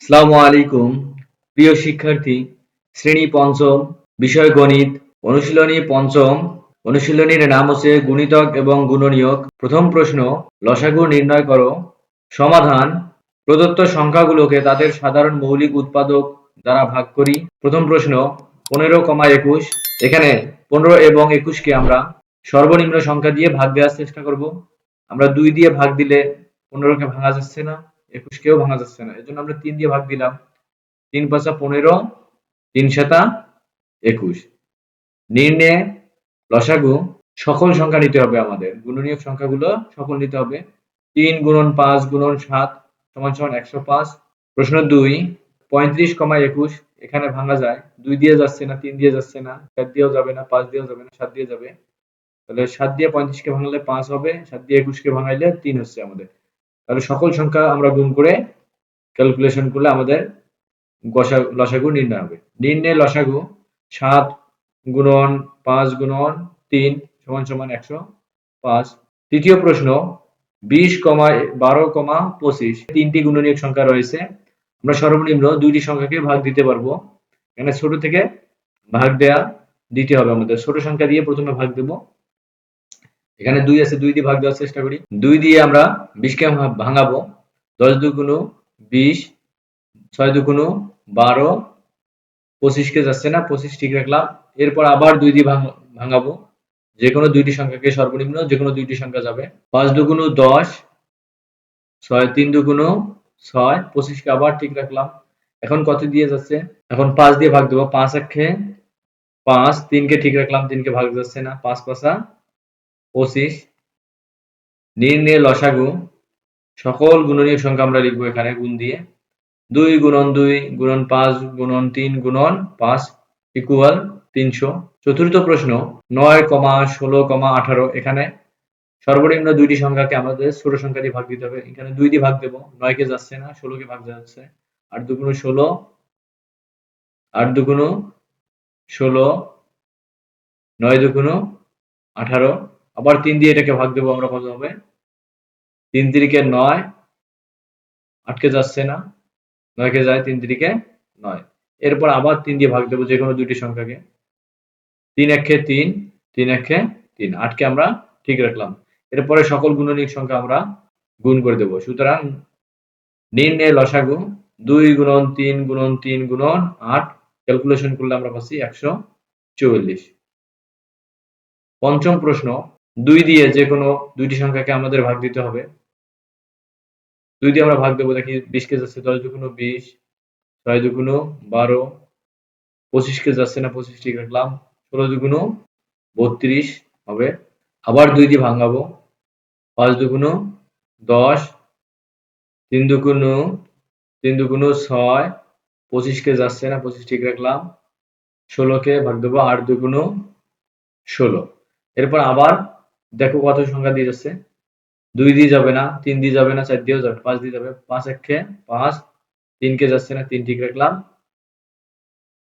আসসালামু আলাইকুম প্রিয় শিক্ষার্থী, শ্রেণী পঞ্চম, বিষয় গণিত, অনুশীলনী পঞ্চম। অনুশীলনীর নাম হচ্ছে গুণিতক এবং গুণনীয়ক। প্রথম প্রশ্ন, লসাগু নির্ণয় করো। সমাধান: প্রদত্ত সংখ্যাগুলোকে তাদের সাধারণ মৌলিক উৎপাদক দ্বারা ভাগ করি। প্রথম প্রশ্ন, 15,21। এখানে 15 এবং 21কে আমরা সর্বনিম্ন সংখ্যা দিয়ে ভাগ দেওয়ার চেষ্টা করব। আমরা 2 দিয়ে ভাগ দিলে 15কে ভাঙা যাচ্ছে না, 21কেও ভাঙা যাচ্ছে না, এজন্য আমরা 3 দিয়ে ভাগ দিলাম। 3 পাঁচা 15, 3 সাতা 21। নির্ণয়ে লসাগু সকল সংখ্যা নিতে হবে, আমাদের গুণনীয়ক সংখ্যাগুলো সকল নিতে হবে। 3 গুণন 5 গুণন 7 সমান সমান 105। প্রশ্ন 2, 35,21 এখানে ভাঙা যায়, 2 দিয়ে যাচ্ছে না, 3 দিয়ে যাচ্ছে না, 4 দিয়েও যাবে না, 5 দিয়েও যাবে না, 7 দিয়ে যাবে। তাহলে 7 দিয়ে 35কে ভাঙালে 5 হবে, 7 দিয়ে 21কে ভাঙাইলে 3 হচ্ছে আমাদের। তাহলে সকল সংখ্যা আমরা গুণ করে ক্যালকুলেশন করলে আমাদের লসাগু নির্ণয় হবে। নির্ণয়ে লসাগু 7 গুণন 5 গুণন 3 সমান সমান 105। তৃতীয় প্রশ্ন, 20, 12, 25 তিনটি গুণনীয়ক সংখ্যা রয়েছে। আমরা সর্বনিম্ন দুইটি সংখ্যাকে ভাগ দিতে পারবো। এখানে ছোট থেকে ভাগ দিতে হবে আমাদের। ছোট সংখ্যা দিয়ে প্রথমে ভাগ দেব। এখানে 2 আছে, 2 দিয়ে ভাগ দেওয়ার চেষ্টা করি। 2 দিয়ে আমরা 20কে ভাঙাবো। 10 দুগুণ 20, 6 দুগুণ 12, 25কে যাচ্ছে না, 25 ঠিক রাখলাম। এরপর আবার 2 দিয়ে ভাঙাবো। যে কোনো দুইটি সংখ্যাকে সর্বনিম্ন যে কোনো দুইটি সংখ্যা যাবে। 5 দুগুণ 10, 6 3 দুগুণ 6, 25কে আবার ঠিক রাখলাম। এখন কত দিয়ে যাচ্ছে? এখন 5 দিয়ে ভাগ দেবো। 5 একে 5, 3কে ঠিক রাখলাম, 3কে ভাগ যাচ্ছে না, 5 পাঁচা 25। নির্ণয়ে লসাগু সকল গুণনীয়ক সংখ্যা আমরা লিখবো এখানে গুণ দিয়ে। 2 গুণন 2 গুণন 5 গুণন 3 গুণন 5 ইকুয়াল 300। চতুর্থ প্রশ্ন, 9, 16, 18 এখানে সর্বনিম্ন দুইটি সংখ্যাকে আমাদের ছোট সংখ্যা দিয়ে ভাগ দিতে হবে। এখানে 2 দিয়ে ভাগ দেব। 9 কে যাচ্ছে না, 16 কে ভাগ যাচ্ছে। 8 দুগুণ 16, 8 দুগুণ 16, 9 দুগুণ 18। আবার 3 দিয়ে এটাকে ভাগ দেব আমরা, কত হবে? 3 তিরিকে 9, 8 কে যাচ্ছে না, 9 কে যায়, 3 তিরিকে 9। এরপর আবার 3 দিয়ে ভাগ দেব যে কোনো দুইটি সংখ্যাকে। 3 একে 3, 3 একে 3, 8 কে আমরা ঠিক রাখলাম। এরপরে সকল গুণনীয়ক সংখ্যা আমরা গুণ করে দেব। সুতরাং নির্ণয়ে লসাগু 2 গুণন 3 গুণন 3 গুণন 8 ক্যালকুলেশন করলে আমরা পাচ্ছি 144। পঞ্চম প্রশ্ন, 2 দিয়ে যে কোনো দুইটি সংখ্যাকে আমাদের ভাগ দিতে হবে। 2 দিয়ে আমরা ভাগ দেব, দেখি 20 কে যাচ্ছে, 10 দুগুণ 20, 6 দুগুণ 12, 25 কে যাচ্ছে না, 25 ঠিক রাখলাম। 16 দুগুণ 32 হবে। আবার 2 দিয়ে ভাঙাবো। 5 দুগুণ 10, 3 দুগুণ 6, 25 কে যাচ্ছে না, 25 ঠিক রাখলাম। 16 কে ভাগ দেবো, 8 দুগুণ 16। এরপর আবার দেখো কত সংখ্যা দিয়ে যাচ্ছে। 2 দিয়ে যাবে না, 3 দিয়ে যাবে না, 4 দিয়েও যাবে, 5 দিয়ে যাবে। 5 একে 5, 3 কে যাচ্ছে না, 3 ঠিক রাখলাম।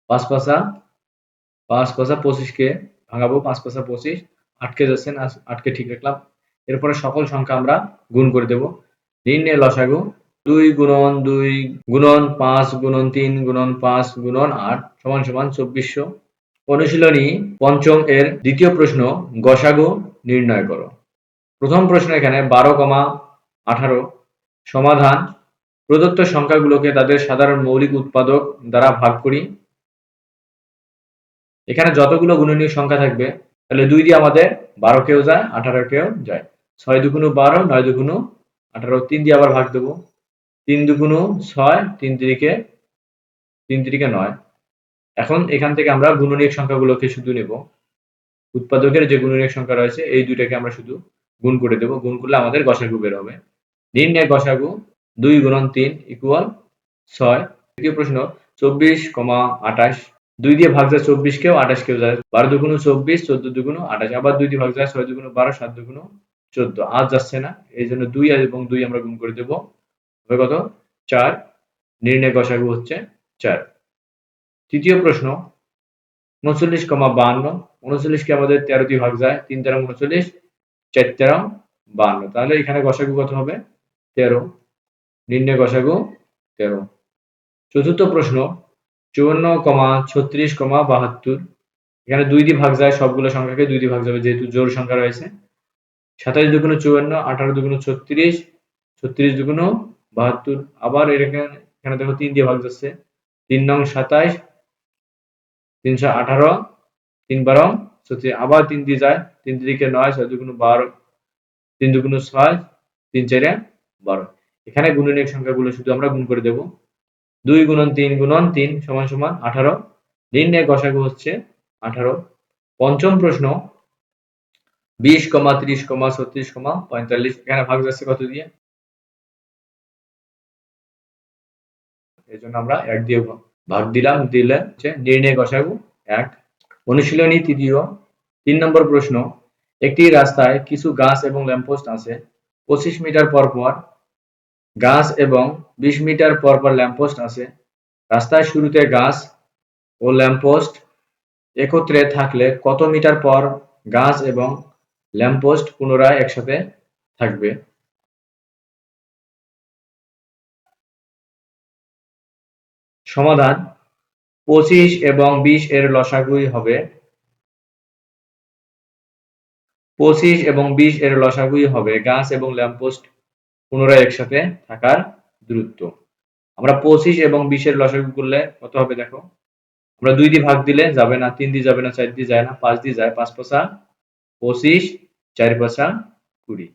5 পাঁচা 25 কে ভাঙাবো। 5 পাঁচা 25, 8 কে যাচ্ছে না, 8 কে ঠিক রাখলাম। এরপরে সকল সংখ্যা আমরা গুণ করে দেব। নির্ণয়ে লসাগু 2 গুণন 2 গুণন 5 গুণন 3 গুণন 5 গুণন 8 সমান সমান 2400। অনুশীলনী পঞ্চম এর দ্বিতীয় প্রশ্ন, গসাগু নির্ণয় করো। প্রথম প্রশ্ন এখানে 12,18। সমাধান: প্রদত্ত সংখ্যাগুলোকে তাদের সাধারণ মৌলিক উৎপাদক দ্বারা ভাগ করি। এখানে যতগুলো গুণনীয়ক সংখ্যা থাকবে, তাহলে 2 দিয়ে আমাদের 12 কেও যায়, 18 কেও যায়। 6 দুগুণ 12, 9 দুগুণ 18, 3 দিয়ে আবার ভাগ দেব। 3 দুগুণ 6, 3 তিরিকে 9। এখন এখান থেকে আমরা গুণনীয়ক সংখ্যাগুলোকে শুধু নেব। উৎপাদকের যে গুণনীয়ক সংখ্যা রয়েছে এই দুইটাকে আমরা শুধু গুণ করে দেব। গুণ করলে আমাদের গসাগু বের হবে। নির্ণয় গসাগু 2 গুণন 3 ইকুয়াল 6। তৃতীয় প্রশ্ন, 24,28 2 দিয়ে ভাগ যায় 24 কেও 28 কেও যায়। 12 দুগুণ 24, 14 দুগুণ 28, আবার 2 দিয়ে ভাগ যায় 6 দুগুণ 12, 7 দুগুণ 14। আজ যাচ্ছে না, এই জন্য 2 এবং 2 আমরা গুণ করে দেব। হবে কত? 4। নির্ণয় গসাগু হচ্ছে 4। তৃতীয় প্রশ্ন, 39,52 39 কে আমাদের 13 দিয়ে ভাগ যায়। 3 তেরো 39, 4 তেরো 52। তাহলে এখানে গসাগু কত হবে? 13। নির্ণয় গসাগু 13। চতুর্থ প্রশ্ন 54,36,72, এখানে 2 দিয়ে ভাগ যায়, সবগুলো সংখ্যাকে 2 দিয়ে ভাগ যাবে যেহেতু জোড় সংখ্যা রয়েছে। 27 দুগুণ 54, 18 দুগুণ 36, 36 দুগুণ 72, আবার এখানে দেখো 3 দিয়ে ভাগ যাচ্ছে, 3 নং 27, 318, 3 12 36, আবার 3 দিয়ে যায়, 3 দিকে 9, 6 দুগুণ 12, 3 দুগুণ 6, 3 4 12। এখানে গুণনীয়ক সংখ্যাগুলো শুধু আমরা গুণ করে দেব। 2 গুণন 3 গুণন 3 সমান সমান 18। নির্ণয় গসাগু হচ্ছে 18। পঞ্চম প্রশ্ন 20,30,36,45, এখানে ভাগ যাচ্ছে কত দিয়ে, এই জন্য আমরা 1 দিয়ে ভাগ দিলাম, দিলে হচ্ছে নির্ণয় গসাগু 1। অনুশীলনী তৃতীয় 3 নম্বর প্রশ্ন, একটি রাস্তায় কিছু গাছ এবং ল্যাম্পপোস্ট আছে। 25 মিটার পর পর গাছ এবং 20 মিটার পর পর ল্যাম্পপোস্ট আছে। রাস্তার শুরুতে গাছ ও ল্যাম্পপোস্ট একত্রে থাকলে কত মিটার পর গাছ এবং ল্যাম্পপোস্ট পুনরায় একসাথে থাকবে? সমাধান 25 এবং 20 এর লসাগুই হবে 25 এবং 20 এর লসাগুই হবে গাছ এবং ল্যাম্পপোস্ট পুনরায় একসাথে থাকার দূরত্ব। আমরা 25 এবং 20 এর লসাগু করলে কত হবে দেখো, আমরা 2 দিয়ে ভাগ দিলে যাবে না, 3 দিয়ে যাবে না, 4 দিয়ে যায় না, 5 দিয়ে যায়, 5 5 25, 4 5 20।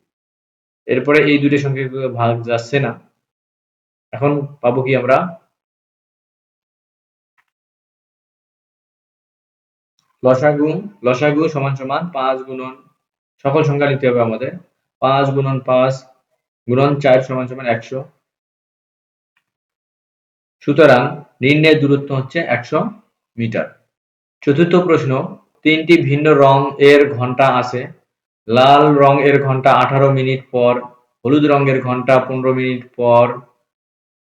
এরপরে এই দুটো সংখ্যা ভাগ যাচ্ছে না, এখন পাবো কি আমরা, লসাগু সমান সমান 5 গুণন, সকল সংখ্যা নিতে হবে আমাদের, 5 গুণন 5 গুণন 4 সমান সমান 100। সুতরাং নির্ণয়ের দূরত্ব হচ্ছে 100 মিটার। চতুর্থ প্রশ্ন, 3টি ভিন্ন রং এর ঘন্টা আছে। লাল রং এর ঘন্টা 18 মিনিট পর, হলুদ রঙের ঘন্টা 15 মিনিট পর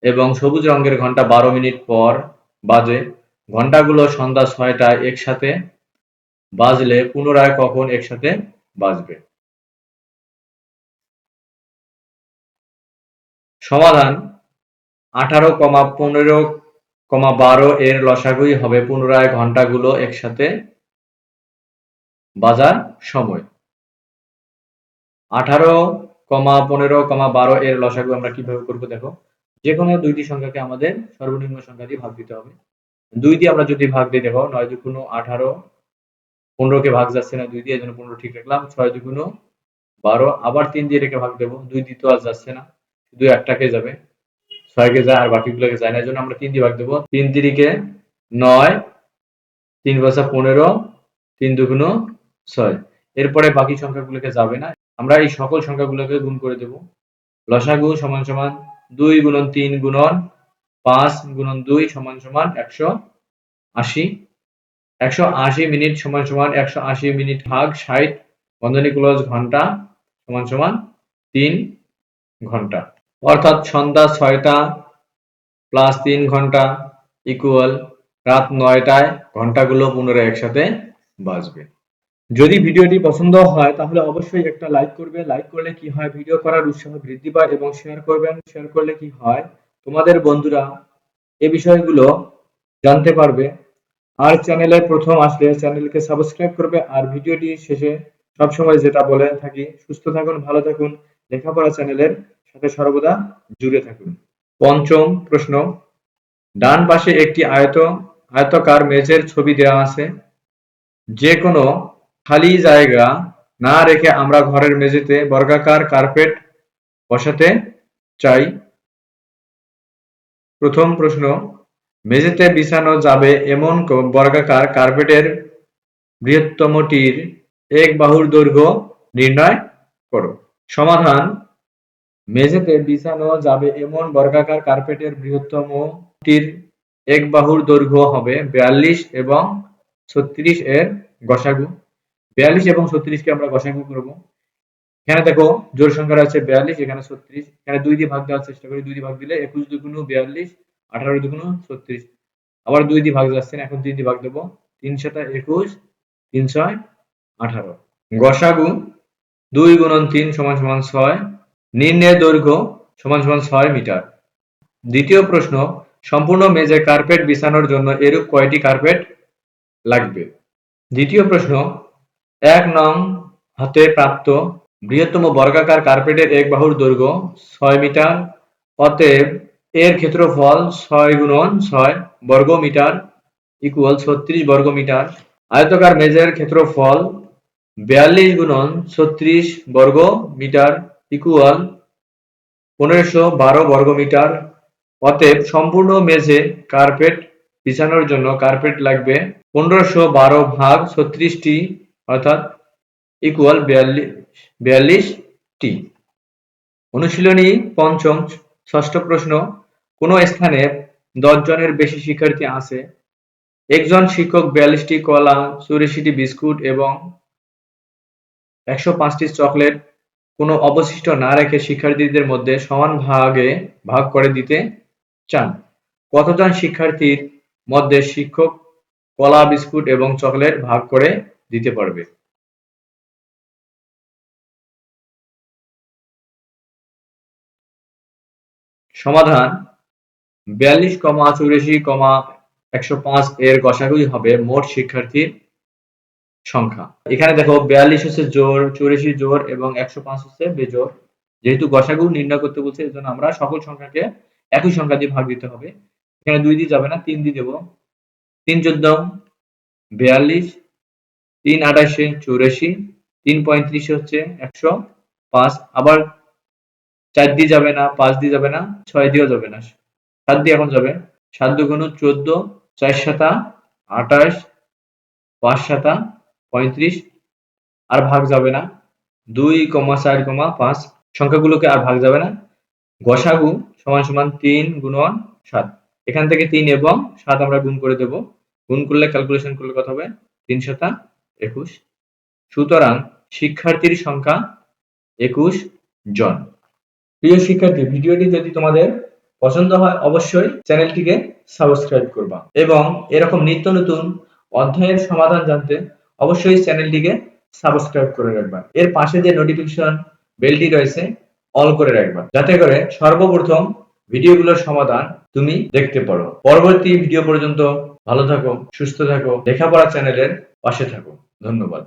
এবং সবুজ রঙের ঘন্টা 12 মিনিট পর বাজে। ঘন্টাগুলো সন্ধ্যা 6টায় একসাথে বাজলে পুনরায় কখন একসাথে বাজবে? সমাধান 18,15,12 এর লসাগুই হবে পুনরায় ঘন্টাগুলো একসাথে বাজার সময়। 18,15,12 এর লসাগু আমরা কিভাবে করব দেখো, যে কোনো দুইটি সংখ্যাকে আমাদের সর্বনিম্ন সংখ্যা দিয়ে ভাগ দিতে হবে। 2 দিয়ে আমরা যদি ভাগ দিই দেখো, 9 দুগুণ 18, 15 কে ভাগ যাচ্ছে না 2 দিয়ে, এজন্য 15 ঠিক রাখলাম, 6 দুগুণ 12, আবার 3 দিয়ে রেখে ভাগ দেব, 2 দিয়ে তো আর যাচ্ছে না, শুধু একটাকে যাবে, 6 কে যায় আর বাকিগুলোকে যায় না, এজন্য আমরা 3 দিয়ে ভাগ দেব, 3 তিরিকে 9, 3 5 15, 3 দুগুণ 6, এরপরে বাকি সংখ্যাগুলোকে যাবে না, আমরা এই সকল সংখ্যাগুলোকে গুণ করে দেব। লসাগু সমান সমান 2 গুণন 3 গুণন 5 গুণন 2 সমান সমান 180। 180 মিনিট সমান সমান 180 মিনিট ভাগ 60 বন্ধনী ক্লোজ ঘন্টা সমান সমান 3 ঘন্টা। অর্থাৎ সন্ধ্যা 6টা প্লাস 3 ঘন্টা ইকুয়াল রাত 9টায় ঘন্টাগুলো পুনরায় একসাথে বাজবে। যদি ভিডিওটি পছন্দ হয় তাহলে অবশ্যই একটা লাইক করবে, লাইক করলে কি হয়, ভিডিও করার উৎসাহ বৃদ্ধি পায়, এবং শেয়ার করবেন, শেয়ার করলে কি হয়, তোমাদের বন্ধুরা এই বিষয়গুলো জানতে পারবে। আর চ্যানেলে প্রথম আসলে চ্যানেলকে সাবস্ক্রাইব করবে। আর ভিডিওটি শেষে সবসময় যেটা বলে থাকি, সুস্থ থাকুন, ভালো থাকুন, লেখাপড়া চ্যানেলের সাথে সর্বদা জুড়ে থাকুন। পঞ্চম প্রশ্ন, ডান পাশে একটি আয়তাকার মেঝের ছবি দেওয়া আছে। যে কোনো খালি জায়গা না রেখে আমরা ঘরের মেঝেতে বর্গাকার কার্পেট বসাতে চাই। প্রথম প্রশ্ন, মেঝেতে বিছানো যাবে এমন বর্গাকার কার্পেটের বৃহত্তমটির এক বাহুর দৈর্ঘ্য নির্ণয় করো। সমাধান, মেঝেতে বিছানো যাবে এমন বর্গাকার কার্পেটের বৃহত্তমটির এক বাহুর দৈর্ঘ্য হবে 42 এবং 36 এর গসাগু। 42 এবং 36 কে আমরা গসাগু করব। এখানে দেখো জোড় সংখ্যা আছে 42, এখানে 36, এখানে 2 দিয়ে ভাগ দেওয়ার চেষ্টা করি, 2 দিয়ে ভাগ দিলে 21 দুগুণ 42, 18 দুগুণ 36, আবার 2 দিয়ে ভাগ যাচ্ছে না, এখন 3 দিয়ে ভাগ দেব, 3 7 21, 3 6 18। গসাগু 2 গুণন 3 সমান সমান 6, নির্ণয়ের দৈর্ঘ্য সমান সমান 6 মিটার। দ্বিতীয় প্রশ্ন, সম্পূর্ণ মেঝে কার্পেট বিছানোর জন্য এরূপ কয়টি কার্পেট লাগবে? দ্বিতীয় প্রশ্ন, ১ নং হাতে প্রাপ্ত বৃহত্তম বর্গাকার কার্পেটের এক বাহুর দৈর্ঘ্য ৬ মিটার, অতএব এর ক্ষেত্রফল ৬ × ৬ বর্গমিটার ইকুয়াল ৩৬ বর্গমিটার। আয়তাকার মেঝের ক্ষেত্রফল ৪২ × ৩৬ বর্গমিটার ইকুয়াল ১৫১২ বর্গমিটার। অতএব সম্পূর্ণ মেঝে কার্পেট বিছানোর জন্য কার্পেট লাগবে ১৫১২ ভাগ ৩৬টি অর্থাৎ ইকুয়াল ৪২টি। অনুশীলনী পঞ্চম, ষষ্ঠ প্রশ্ন, কোন স্থানে ১০ জনের বেশি শিক্ষার্থী আছে, একজন শিক্ষক ৪২টি কলা, ৮৪টি বিস্কুট এবং ১০৫টি চকলেট কোনো অবশিষ্ট না রেখে শিক্ষার্থীদের মধ্যে সমান ভাগে ভাগ করে দিতে চান। কতজন শিক্ষার্থীর মধ্যে শিক্ষক কলা, বিস্কুট এবং চকলেট ভাগ করে দিতে পারবে? সমাধান, ৪২, ৮৪, ১০৫ এর গসাগুই হবে মোট শিক্ষার্থীর সংখ্যা। এখানে দেখো ৪২ হচ্ছে জোড়, ৮৪ জোড় এবং ১০৫ হচ্ছে বেজোড়। যেহেতু গসাগু নির্ণয় করতে বলছে এজন্য আমরা সকল সংখ্যাকে একই সংখ্যা দিয়ে ভাগ দিতে হবে। এখানে ২ দিয়ে যাবে না, ৩ দিয়ে দেব। ৩ × ১৪ ৪২, ৩ × ২৮ ৮৪, ৩ × ৩৫ হচ্ছে ১০৫। আবার ৪ দিয়ে যাবে না, ৫ দিয়ে যাবে না, ৬ দিয়েও যাবে না, ৭ দিয়ে এখন যাবে। ৭ × ২ = ১৪, ৪ × ৭ = ২৮, ৫ × ৭ = ৩৫। আর ভাগ যাবে না, ২, ৪, ৫ সংখ্যাগুলোকে আর ভাগ যাবে না। গসাগু = ৩ × ৭। এখান থেকে ৩ এবং ৭ আমরা গুণ করে দেব। গুণ করলে ক্যালকুলেশন করলে কত হবে? ৩ × ৭ = ২১। সুতরাং শিক্ষার্থীর সংখ্যা ২১ জন। প্রিয় শিক্ষার্থী, ভিডিওটি যদি তোমাদের পছন্দ হয় অবশ্যই চ্যানেলটিকে সাবস্ক্রাইব করবা এবং এরকম নিত্য নতুন অধ্যায়ের সমাধান জানতে অবশ্যই চ্যানেলটিকে সাবস্ক্রাইব করে রাখবা। এর পাশে যে নোটিফিকেশন বেলটি রয়েছে অল করে রাখবা, যাতে করে সর্বপ্রথম ভিডিওগুলোর সমাধান তুমি দেখতে পারো। পরবর্তী ভিডিও পর্যন্ত ভালো থাকো, সুস্থ থাকো, লেখাপড়া চ্যানেলের পাশে থাকো। ধন্যবাদ।